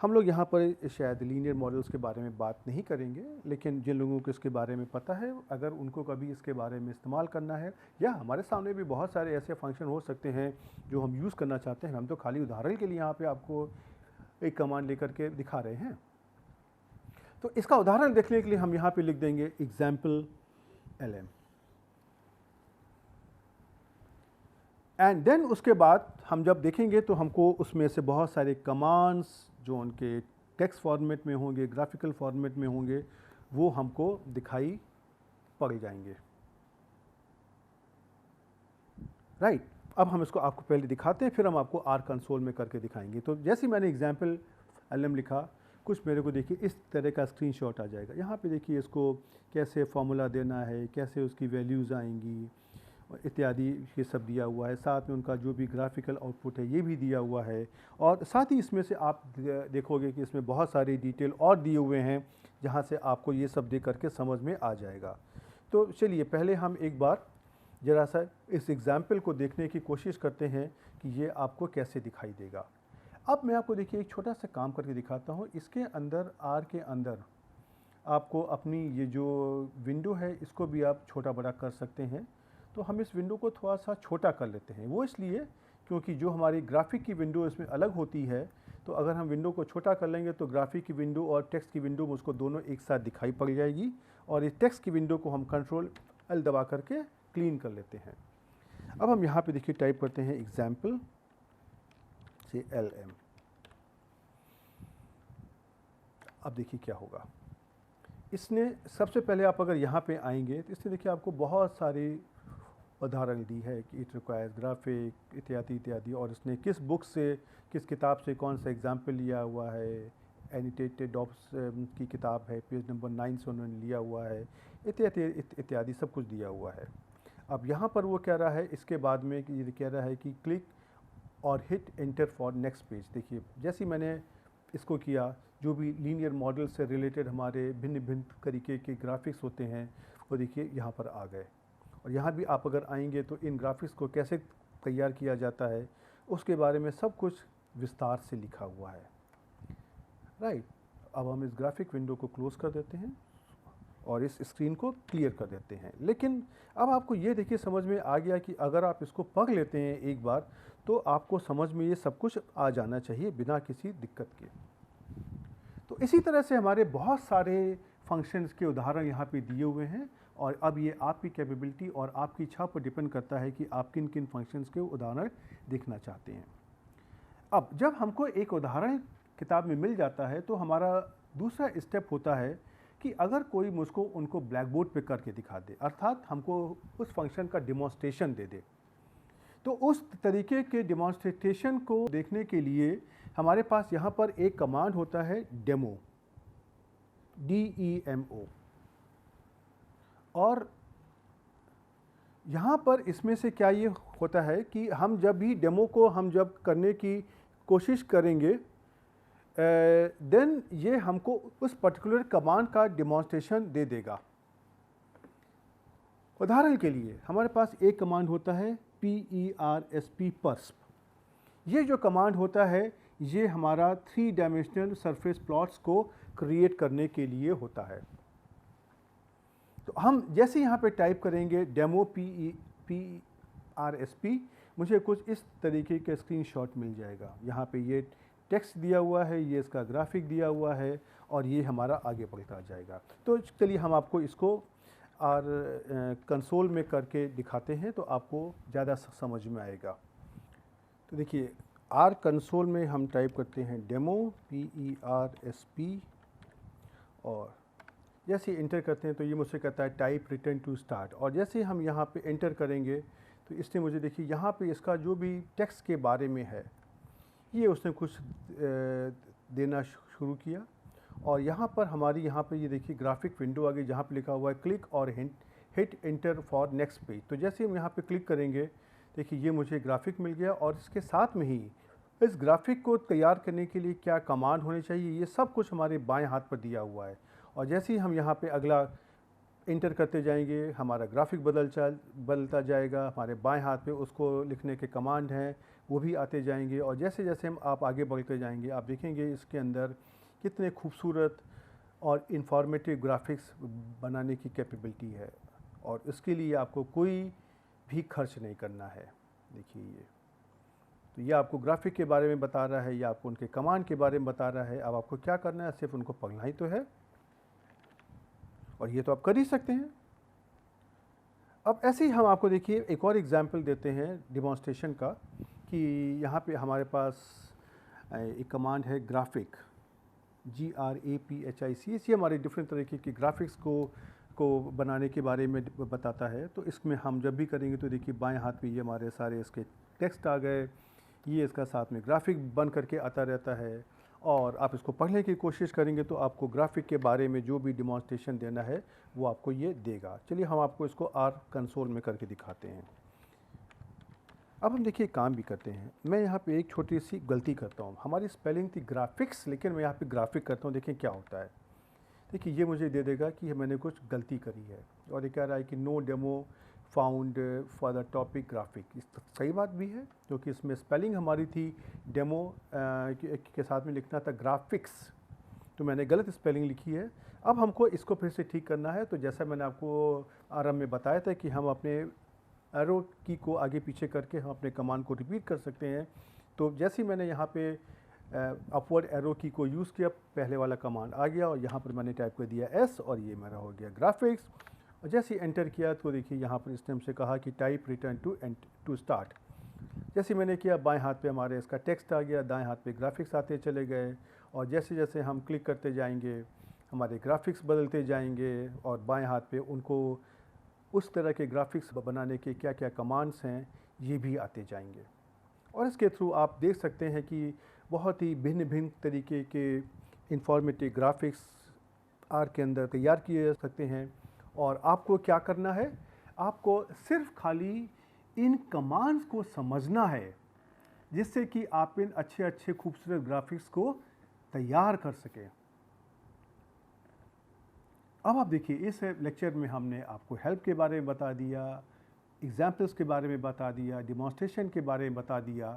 हम लोग यहाँ पर शायद लीनियर मॉडल्स के बारे में बात नहीं करेंगे, लेकिन जिन लोगों को इसके बारे में पता है, अगर उनको कभी इसके बारे में इस्तेमाल करना है या हमारे सामने भी बहुत सारे ऐसे फंक्शन हो सकते हैं जो हम यूज़ करना चाहते हैं, हम तो खाली उदाहरण के लिए यहाँ पे आपको एक कमांड लेकर के दिखा रहे हैं। तो इसका उदाहरण देखने के लिए हम यहाँ पे लिख देंगे एग्जाम्पल LM एंड देन उसके बाद हम जब देखेंगे तो हमको उसमें से बहुत सारे कमांड्स जो उनके टेक्स्ट फॉर्मेट में होंगे, ग्राफिकल फॉर्मेट में होंगे, वो हमको दिखाई पड़ जाएंगे, राइट। अब हम इसको आपको पहले दिखाते हैं, फिर हम आपको आर कंसोल में करके दिखाएंगे। तो जैसे मैंने एग्जाम्पल LM लिखा, कुछ मेरे को देखिए इस तरह का स्क्रीनशॉट आ जाएगा। यहाँ पे देखिए इसको कैसे फॉर्मूला देना है, कैसे उसकी वैल्यूज़ आएंगी इत्यादि, ये सब दिया हुआ है। साथ में उनका जो भी ग्राफिकल आउटपुट है ये भी दिया हुआ है और साथ ही इसमें से आप देखोगे कि इसमें बहुत सारे डिटेल और दिए हुए हैं जहाँ से आपको ये सब देख करके समझ में आ जाएगा। तो चलिए पहले हम एक बार ज़रा सा इस एग्ज़ाम्पल को देखने की कोशिश करते हैं कि ये आपको कैसे दिखाई देगा। अब मैं आपको देखिए एक छोटा सा काम करके दिखाता हूँ। इसके अंदर आर के अंदर आपको अपनी ये जो विंडो है इसको भी आप छोटा बड़ा कर सकते हैं। तो हम इस विंडो को थोड़ा सा छोटा कर लेते हैं, वो इसलिए क्योंकि जो हमारी ग्राफिक की विंडो इसमें अलग होती है, तो अगर हम विंडो को छोटा कर लेंगे तो ग्राफिक की विंडो और टेक्स्ट की विंडो मुझको दोनों एक साथ दिखाई पड़ जाएगी और इस टेक्स्ट की विंडो को हम कंट्रोल L दबा करके क्लीन कर लेते हैं। अब हम यहाँ पे देखिए टाइप करते हैं एग्जाम्पल से LM। अब देखिए क्या होगा, इसने सबसे पहले आप अगर यहाँ पे आएंगे तो इसने देखिए आपको बहुत सारी उदाहरण दी है कि इट रिक्वायर्स ग्राफिक इत्यादि इत्यादि, और इसने किस बुक से, किस किताब से कौन सा एग्जाम्पल लिया हुआ है। एनिटेटेड डॉप्स की किताब है, पेज नंबर 9 से उन्होंने लिया हुआ है, इत्यादि इत्यादि सब कुछ दिया हुआ है। अब यहाँ पर वो कह रहा है इसके बाद में कि ये कह रहा है कि क्लिक और hit enter for next page. देखिए जैसे मैंने इसको किया, जो भी लीनियर मॉडल से रिलेटेड हमारे भिन्न भिन्न तरीके के ग्राफिक्स होते हैं वो देखिए यहाँ पर आ गए। और यहाँ भी आप अगर आएंगे तो इन ग्राफिक्स को कैसे तैयार किया जाता है उसके बारे में सब कुछ विस्तार से लिखा हुआ है, राइट। अब हम इस ग्राफिक विंडो को क्लोज कर देते हैं और इस स्क्रीन को क्लियर कर देते हैं। लेकिन अब आपको ये देखिए समझ में आ गया कि अगर आप इसको पढ़ लेते हैं एक बार तो आपको समझ में ये सब कुछ आ जाना चाहिए बिना किसी दिक्कत के। तो इसी तरह से हमारे बहुत सारे फंक्शंस के उदाहरण यहाँ पे दिए हुए हैं और अब ये आपकी कैपेबिलिटी और आपकी इच्छा पर डिपेंड करता है कि आप किन किन फंक्शंस के उदाहरण देखना चाहते हैं। अब जब हमको एक उदाहरण किताब में मिल जाता है तो हमारा दूसरा स्टेप होता है कि कि अगर कोई मुझको उनको ब्लैक बोर्ड पे करके दिखा दे, अर्थात हमको उस फंक्शन का डिमॉन्स्ट्रेशन दे दे, तो उस तरीके के डिमॉन्स्ट्रेशन को देखने के लिए हमारे पास यहाँ पर एक कमांड होता है डेमो, DEMO। और यहाँ पर इसमें से क्या ये होता है कि हम जब भी डेमो को हम जब करने की कोशिश करेंगे, देन ये हमको उस पर्टिकुलर कमांड का डिमॉन्स्ट्रेशन दे देगा। उदाहरण के लिए हमारे पास एक कमांड होता है PERSP, पर्स्प। ये जो कमांड होता है ये हमारा 3 डायमेंशनल सरफेस प्लॉट्स को क्रिएट करने के लिए होता है। तो हम जैसे यहाँ पे टाइप करेंगे डेमो PERSP, मुझे कुछ इस तरीके के स्क्रीनशॉट मिल जाएगा। यहाँ पे ये टेक्स्ट दिया हुआ है, ये इसका ग्राफिक दिया हुआ है और ये हमारा आगे बढ़ता जाएगा। तो चलिए हम आपको इसको और कंसोल में करके दिखाते हैं तो आपको ज़्यादा समझ में आएगा। तो देखिए आर कंसोल में हम टाइप करते हैं डेमो PERSP और जैसे इंटर करते हैं तो ये मुझसे कहता है टाइप रिटर्न टू स्टार्ट। और जैसे हम यहाँ पे एंटर करेंगे तो इसने मुझे देखिए यहाँ पे इसका जो भी टेक्स्ट के बारे में है ये उसने कुछ देना शुरू किया। और यहाँ पर हमारी यहाँ पे ये देखिए ग्राफिक विंडो आ गई जहाँ पे लिखा हुआ है क्लिक और hit enter for next page. तो जैसे हम यहाँ पे क्लिक करेंगे देखिए ये मुझे ग्राफिक मिल गया और इसके साथ में ही इस ग्राफिक को तैयार करने के लिए क्या कमांड होनी चाहिए ये सब कुछ हमारे बाएं हाथ पर दिया हुआ है। और जैसे ही हम यहाँ पे अगला इंटर करते जाएंगे हमारा ग्राफिक बदलता जाएगा, हमारे बाएं हाथ पे उसको लिखने के कमांड हैं वो भी आते जाएंगे। और जैसे जैसे हम आप आगे बढ़ते जाएंगे आप देखेंगे इसके अंदर कितने खूबसूरत और इंफॉर्मेटिव ग्राफिक्स बनाने की कैपेबिलिटी है और इसके लिए आपको कोई भी खर्च नहीं करना है। देखिए ये तो ये आपको ग्राफिक के बारे में बता रहा है, ये आपको उनके कमांड के बारे में बता रहा है। अब आपको क्या करना है, सिर्फ उनको पढ़ना ही तो है और ये तो आप कर ही सकते हैं। अब ऐसे ही हम आपको देखिए एक और एग्जांपल देते हैं डिमॉन्स्ट्रेशन का कि यहाँ पे हमारे पास एक कमांड है ग्राफिक GRAPHIC। ये हमारे डिफरेंट तरीके की ग्राफिक्स को बनाने के बारे में बताता है। तो इसमें हम जब भी करेंगे तो देखिए बाएं हाथ पे ये हमारे सारे इसके टेक्स्ट आ गए, ये इसका साथ में ग्राफिक बन करके आता रहता है और आप इसको पढ़ने की कोशिश करेंगे तो आपको ग्राफिक के बारे में जो भी डिमॉन्स्ट्रेशन देना है वो आपको ये देगा। चलिए हम आपको इसको आर कंसोल में करके दिखाते हैं। अब हम देखिए काम भी करते हैं। मैं यहाँ पे एक छोटी सी गलती करता हूँ, हमारी स्पेलिंग थी ग्राफिक्स लेकिन मैं यहाँ पे ग्राफिक करता हूँ। देखें क्या होता है, देखिए ये मुझे दे देगा कि मैंने कुछ गलती करी है और ये कह रहा है कि no demo found for the topic graphic. इस सही बात भी है क्योंकि इसमें स्पेलिंग हमारी थी डेमो के साथ में लिखना था ग्राफिक्स, तो मैंने गलत स्पेलिंग लिखी है। अब हमको इसको फिर से ठीक करना है। तो जैसा मैंने आपको आरंभ में बताया था कि हम अपने एरो की को आगे पीछे करके हम अपने कमांड को रिपीट कर सकते हैं। तो जैसे ही मैंने यहाँ पे अपवर्ड एरो की को यूज़ किया पहले वाला कमांड आ गया और यहाँ पर मैंने टाइप कर दिया S और ये मेरा हो गया ग्राफिक्स। और जैसे ही एंटर किया तो देखिए यहाँ पर इसने हमसे कहा कि टाइप रिटर्न टू स्टार्ट। जैसे मैंने किया बाएं हाथ पे हमारे इसका टेक्स्ट आ गया, दाएं हाथ पे ग्राफिक्स आते चले गए और जैसे जैसे हम क्लिक करते जाएंगे हमारे ग्राफिक्स बदलते जाएंगे और बाएं हाथ पे उनको उस तरह के ग्राफिक्स बनाने के क्या क्या कमांड्स हैं ये भी आते जाएंगे। और इसके थ्रू आप देख सकते हैं कि बहुत ही भिन्न भिन्न तरीके के इंफॉर्मेटिव ग्राफिक्स आर के अंदर तैयार किए जा सकते हैं। और आपको क्या करना है, आपको सिर्फ खाली इन कमांड्स को समझना है जिससे कि आप इन अच्छे अच्छे खूबसूरत ग्राफिक्स को तैयार कर सकें। अब आप देखिए इस लेक्चर में हमने आपको हेल्प के बारे में बता दिया, एग्जाम्पल्स के बारे में बता दिया, डिमॉन्स्ट्रेशन के बारे में बता दिया।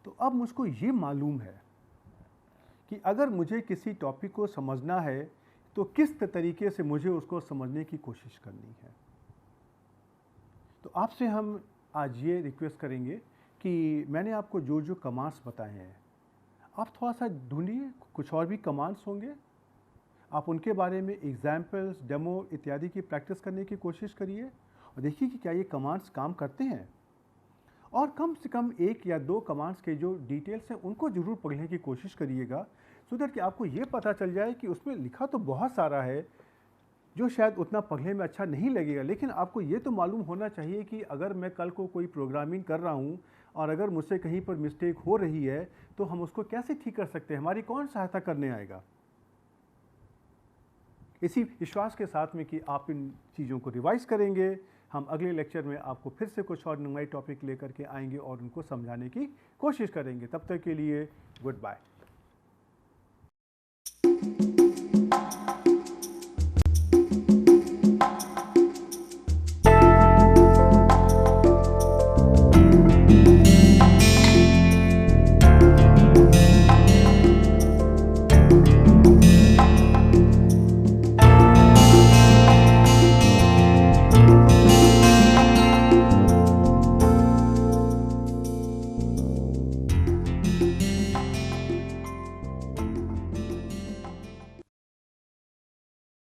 तो अब मुझको ये मालूम है कि अगर मुझे किसी टॉपिक को समझना है तो किस तरीके से मुझे उसको समझने की कोशिश करनी है। तो आपसे हम आज ये रिक्वेस्ट करेंगे कि मैंने आपको जो जो कमांड्स बताए हैं आप थोड़ा सा ढूंढिए, कुछ और भी कमांड्स होंगे, आप उनके बारे में एग्जाम्पल्स, डेमो इत्यादि की प्रैक्टिस करने की कोशिश करिए और देखिए कि क्या ये कमांड्स काम करते हैं। और कम से कम 1 या 2 कमांड्स के जो डिटेल्स हैं उनको ज़रूर पढ़ने की कोशिश करिएगा सो दैट कि आपको ये पता चल जाए कि उसमें लिखा तो बहुत सारा है जो शायद उतना पढ़ने में अच्छा नहीं लगेगा, लेकिन आपको ये तो मालूम होना चाहिए कि अगर मैं कल को कोई प्रोग्रामिंग कर रहा हूँ और अगर मुझसे कहीं पर मिस्टेक हो रही है तो हम उसको कैसे ठीक कर सकते हैं, हमारी कौन सहायता करने आएगा। इसी विश्वास के साथ में कि आप इन चीज़ों को रिवाइज करेंगे, हम अगले लेक्चर में आपको फिर से कुछ और नए टॉपिक लेकर के आएंगे और उनको समझाने की कोशिश करेंगे। तब तक के लिए गुड बाय।